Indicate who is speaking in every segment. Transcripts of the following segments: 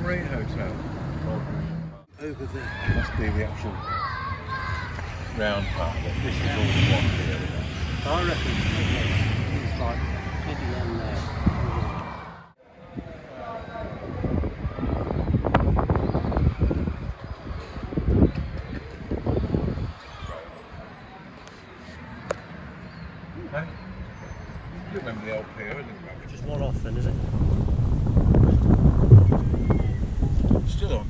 Speaker 1: Marine Hotel. Over there. Must be the actual round part of it. This is all one here.
Speaker 2: I reckon it's like maybe down there.
Speaker 1: Hey, you remember the old pier, didn't you?
Speaker 2: Just one off then, is it?
Speaker 1: Still on.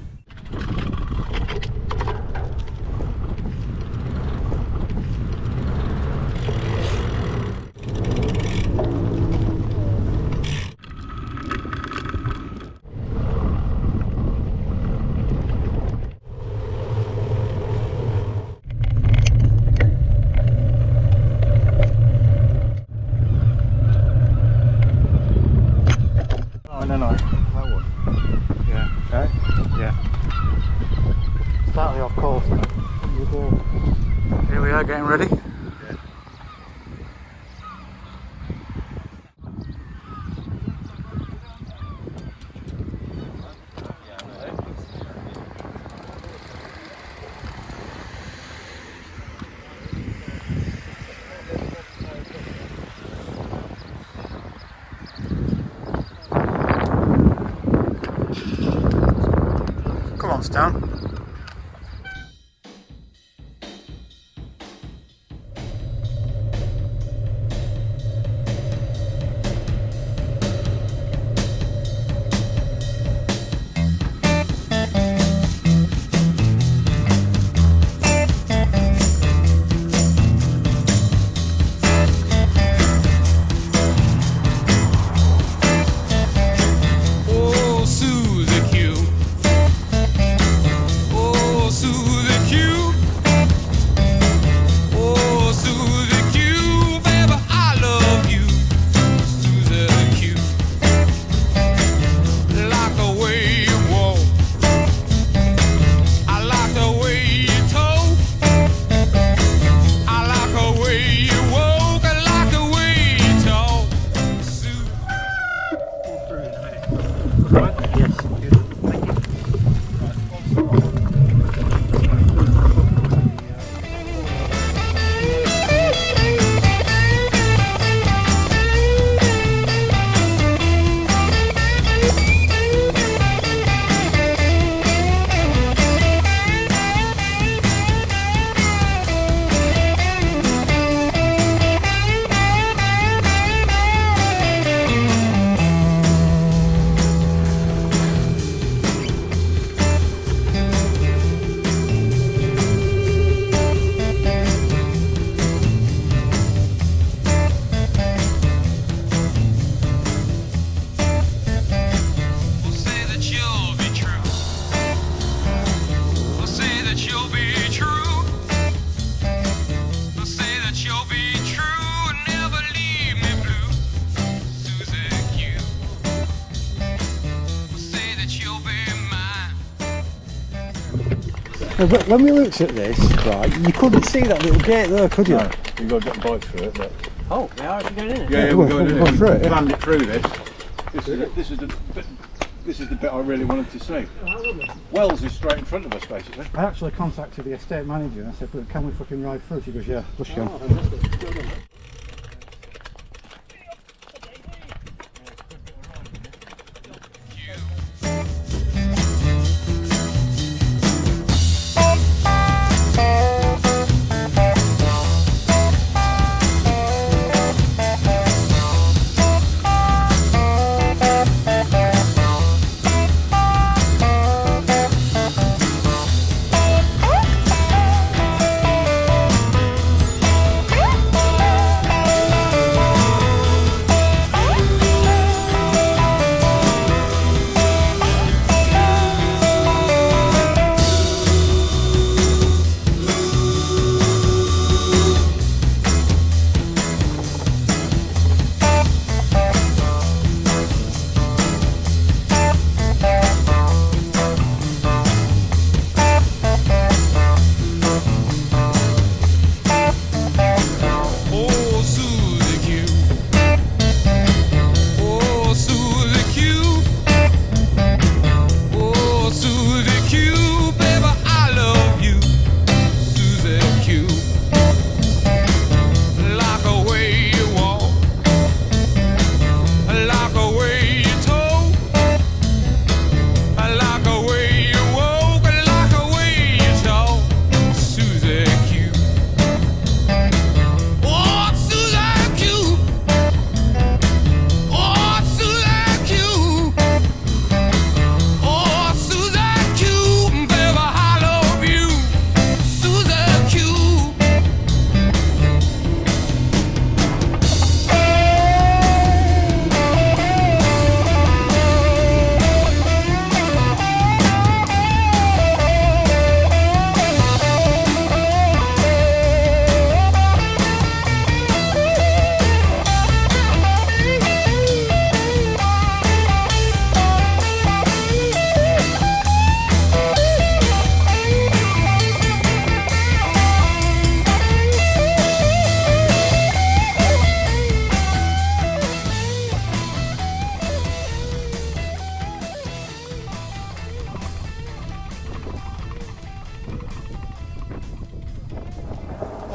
Speaker 1: No, that one. Yeah.
Speaker 2: Okay.
Speaker 1: Yeah.
Speaker 2: Slightly off course.
Speaker 3: Here we are getting ready. Come on, Stan.
Speaker 2: But when we looked at this, right, you couldn't see that little gate there, could you?
Speaker 1: No, you've got to get a bike through it, but...
Speaker 2: Oh, we are actually going in it?
Speaker 1: Yeah, we're going in it.
Speaker 2: Through it, yeah.
Speaker 1: Planned it through this. This is the bit I really wanted to see. Wells is straight in front of us, basically.
Speaker 3: I actually contacted the estate manager and I said, "But can we fucking ride through?" She goes, "Yeah, push you on."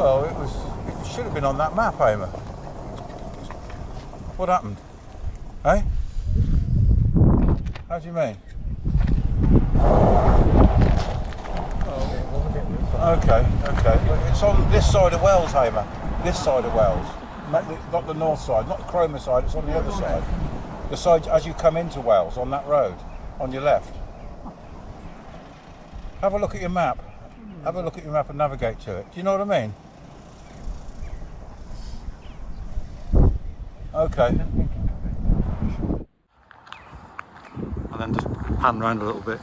Speaker 1: Well, it should have been on that map, Aimer. What happened? Eh? How do you mean? Okay. Well, it's on this side of Wells, Aimer. This side of Wells. Not the north side, not the Cromer side, it's on the other side. The side as you come into Wells, on that road, on your left. Have a look at your map. Have a look at your map and navigate to it. Do you know what I mean? Okay.
Speaker 2: And then just pan round a little bit.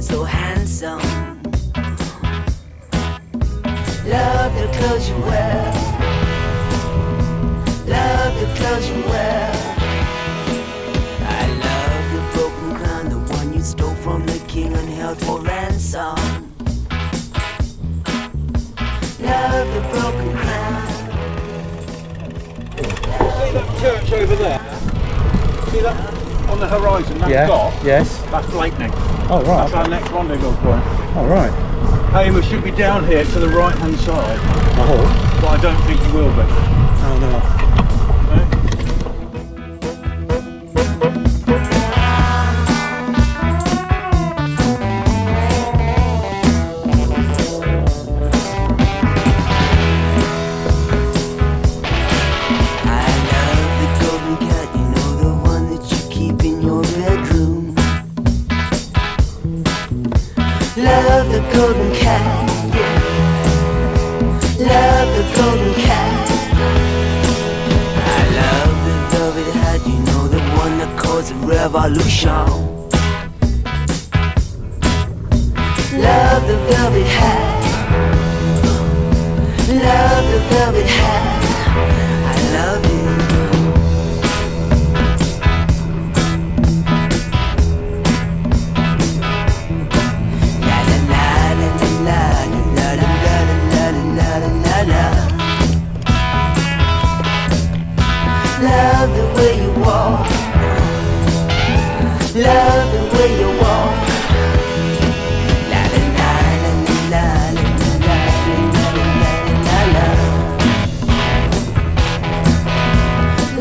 Speaker 4: So handsome. Love the clothes you wear. Love the clothes you wear. I love the broken crown, the one you stole from the king and held for ransom. Love the broken crown.
Speaker 1: See that church over there? See that on the horizon, that dot?
Speaker 2: Yes.
Speaker 1: That's Blakeney.
Speaker 2: Oh, right.
Speaker 1: That's our next rendezvous point.
Speaker 2: Oh, right.
Speaker 1: Hamer should be down here to the right hand side,
Speaker 2: Oh,
Speaker 1: but I don't think he will be.
Speaker 2: oh no.
Speaker 4: Love the golden cat, yeah. Love the golden cat. I love the velvet hat, you know, the one that caused a revolution. Love the velvet hat. Love the velvet hat. I love it. Love the way you walk. Love the way you walk. La la la la la la la la la.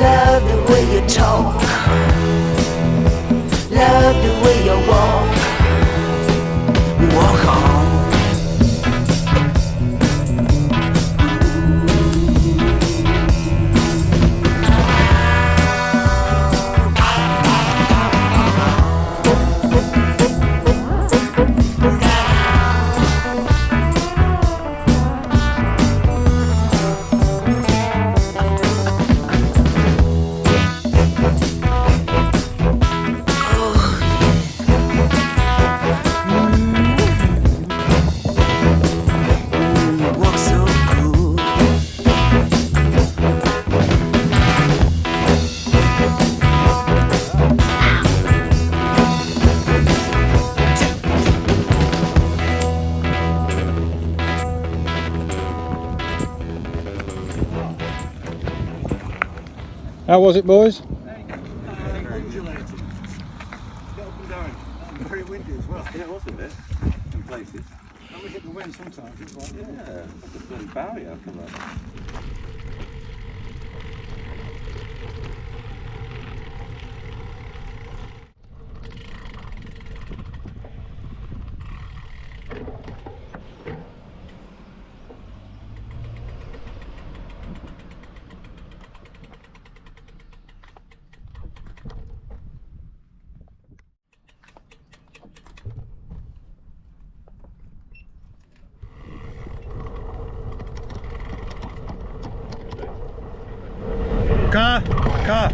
Speaker 4: Love the way you talk. Love the way you walk. Walk on.
Speaker 2: How was it, boys?
Speaker 3: Undulated. Get up and down. And very windy as well.
Speaker 5: Yeah, wasn't it? In places.
Speaker 3: And we hit the wind sometimes. It's like,
Speaker 5: Yeah, like a bloody barrier. Come on.
Speaker 2: Car.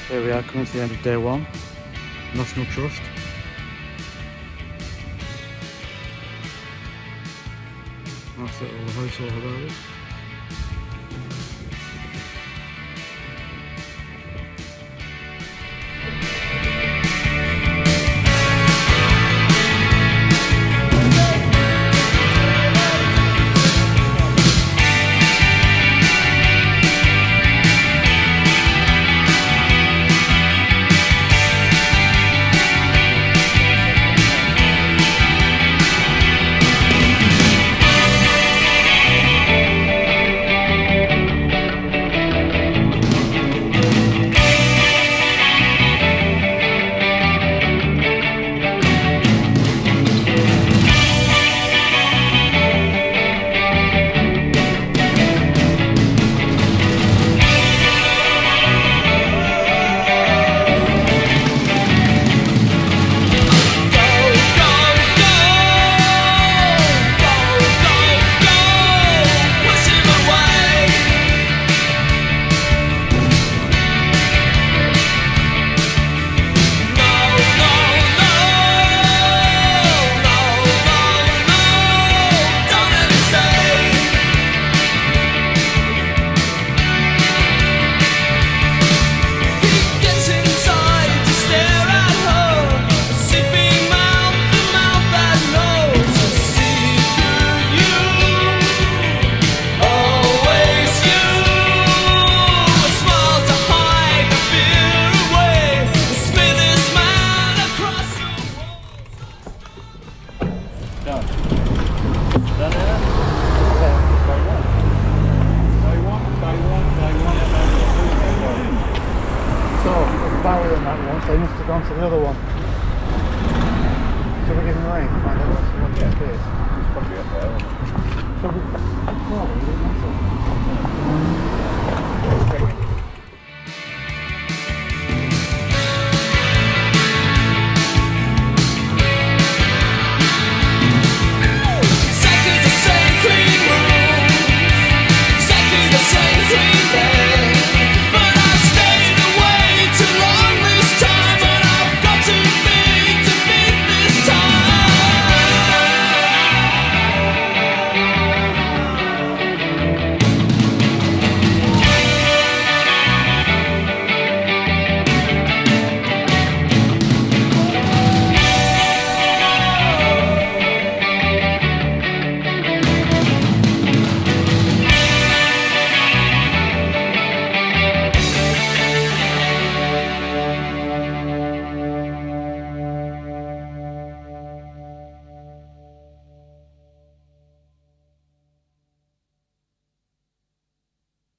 Speaker 2: Here we are, coming to the end of day one. National Trust. That's it, all the house all about it. Barrier on that one, so he must have gone to the other one. So we're giving a ring, find out what it is.
Speaker 1: It's probably up there.
Speaker 2: So we, well, we didn't answer.